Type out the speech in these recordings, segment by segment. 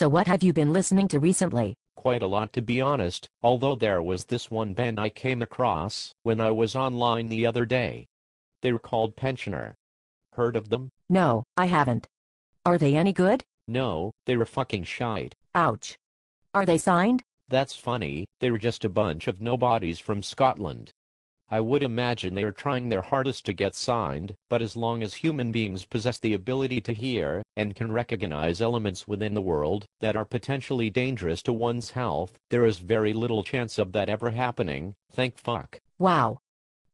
So what have you been listening to recently? Quite a lot, to be honest, although there was this one band I came across when I was online the other day. They were called Pensioner. Heard of them? No, I haven't. Are they any good? No, they were fucking shite. Ouch. Are they signed? That's funny, they were just a bunch of nobodies from Scotland. I would imagine they are trying their hardest to get signed, but as long as human beings possess the ability to hear and can recognize elements within the world that are potentially dangerous to one's health, there is very little chance of that ever happening, thank fuck. Wow.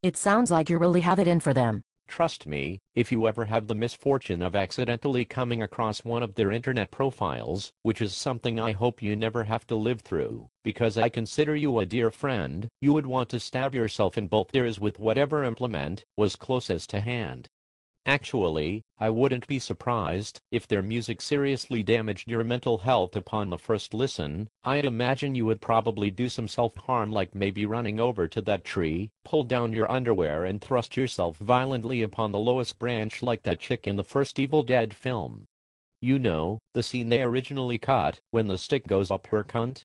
It sounds like you really have it in for them. Trust me, if you ever have the misfortune of accidentally coming across one of their internet profiles, which is something I hope you never have to live through, because I consider you a dear friend, you would want to stab yourself in both ears with whatever implement was closest to hand. Actually, I wouldn't be surprised if their music seriously damaged your mental health upon the first listen. I'd imagine you would probably do some self-harm, like maybe running over to that tree, pull down your underwear and thrust yourself violently upon the lowest branch like that chick in the first Evil Dead film. You know, the scene they originally cut, when the stick goes up her cunt?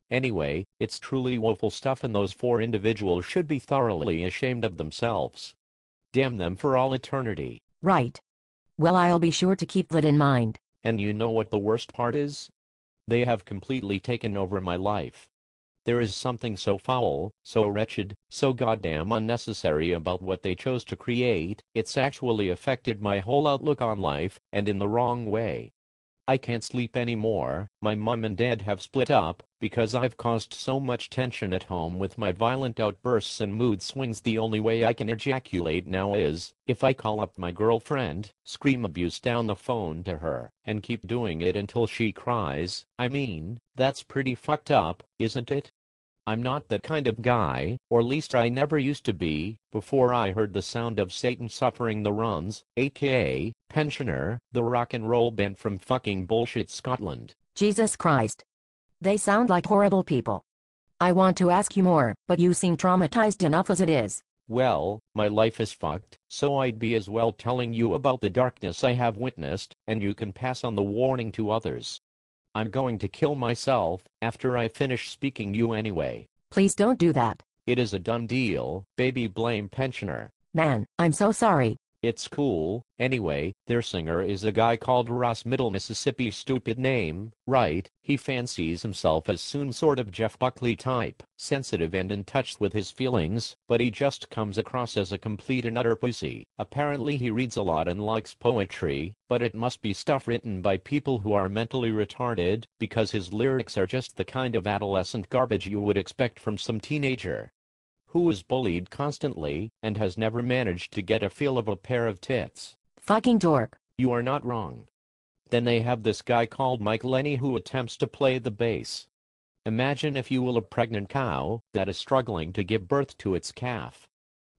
Anyway, it's truly woeful stuff, and those four individuals should be thoroughly ashamed of themselves. Damn them for all eternity. Right. Well, I'll be sure to keep that in mind. And you know what the worst part is? They have completely taken over my life. There is something so foul, so wretched, so goddamn unnecessary about what they chose to create. It's actually affected my whole outlook on life, and in the wrong way. I can't sleep anymore. My mom and dad have split up because I've caused so much tension at home with my violent outbursts and mood swings. The only way I can ejaculate now is if I call up my girlfriend, scream abuse down the phone to her, and keep doing it until she cries. I mean, that's pretty fucked up, isn't it? I'm not that kind of guy, or at least I never used to be, before I heard the sound of Satan Suffering the Runs, aka Pensioner, the rock and roll band from fucking bullshit Scotland. Jesus Christ. They sound like horrible people. I want to ask you more, but you seem traumatized enough as it is. Well, my life is fucked, so I'd be as well telling you about the darkness I have witnessed, and you can pass on the warning to others. I'm going to kill myself after I finish speaking you anyway. Please don't do that. It is a done deal, baby. Blame Pensioner. Man, I'm so sorry. It's cool. Anyway, their singer is a guy called Ross, Middle Mississippi. Stupid name, right? He fancies himself as some sort of Jeff Buckley type, sensitive and in touch with his feelings, but he just comes across as a complete and utter pussy. Apparently he reads a lot and likes poetry, but it must be stuff written by people who are mentally retarded, because his lyrics are just the kind of adolescent garbage you would expect from some teenager who is bullied constantly and has never managed to get a feel of a pair of tits. Fucking dork. You are not wrong. Then they have this guy called Mike Lenny who attempts to play the bass. Imagine, if you will, a pregnant cow that is struggling to give birth to its calf.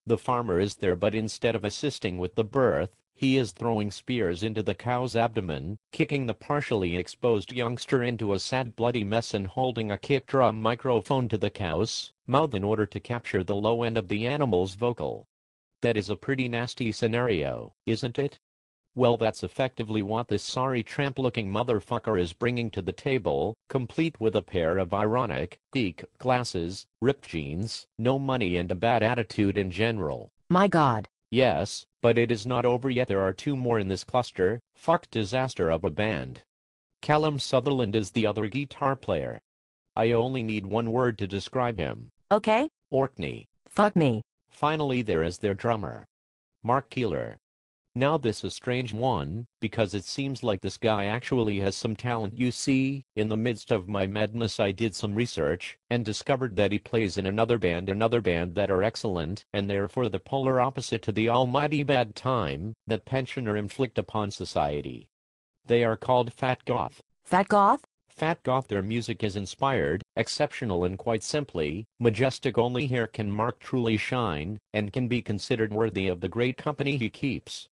The farmer is there, but instead of assisting with the birth, he is throwing spears into the cow's abdomen, kicking the partially exposed youngster into a sad bloody mess, and holding a kick drum microphone to the cow's mouth in order to capture the low end of the animal's vocal. That is a pretty nasty scenario, isn't it? Well, that's effectively what this sorry tramp-looking motherfucker is bringing to the table, complete with a pair of ironic, geek glasses, ripped jeans, no money, and a bad attitude in general. My God. Yes, but it is not over yet. There are two more in this cluster. Fuck disaster of a band. Callum Sutherland is the other guitar player. I only need one word to describe him. Okay? Orkney. Fuck me. Finally, there is their drummer, Mark Keeler. Now this is a strange one, because it seems like this guy actually has some talent. You see, in the midst of my madness I did some research, and discovered that he plays in another band that are excellent, and therefore the polar opposite to the almighty bad time that Pensioner inflict upon society. They are called Fat Goth. Fat Goth? Fat Goth. Their music is inspired, exceptional, and quite simply, majestic. Only here can Mark truly shine, and can be considered worthy of the great company he keeps.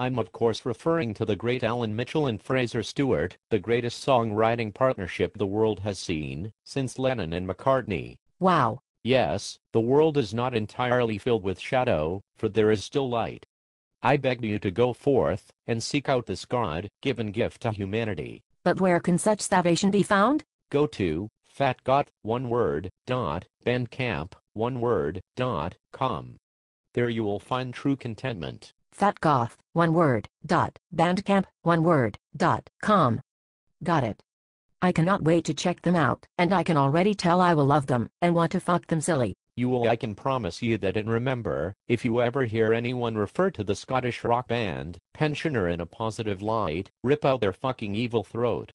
I'm of course referring to the great Alan Mitchell and Fraser Stewart, the greatest songwriting partnership the world has seen since Lennon and McCartney. Wow. Yes, the world is not entirely filled with shadow, for there is still light. I beg you to go forth and seek out this God-given gift to humanity. But where can such salvation be found? Go to fatgoth.bandcamp.com. There you will find true contentment. Fatgoth.bandcamp.com. Got it. I cannot wait to check them out, and I can already tell I will love them and want to fuck them silly. You will. I can promise you that. And remember, if you ever hear anyone refer to the Scottish rock band Pensioner in a positive light, rip out their fucking evil throat.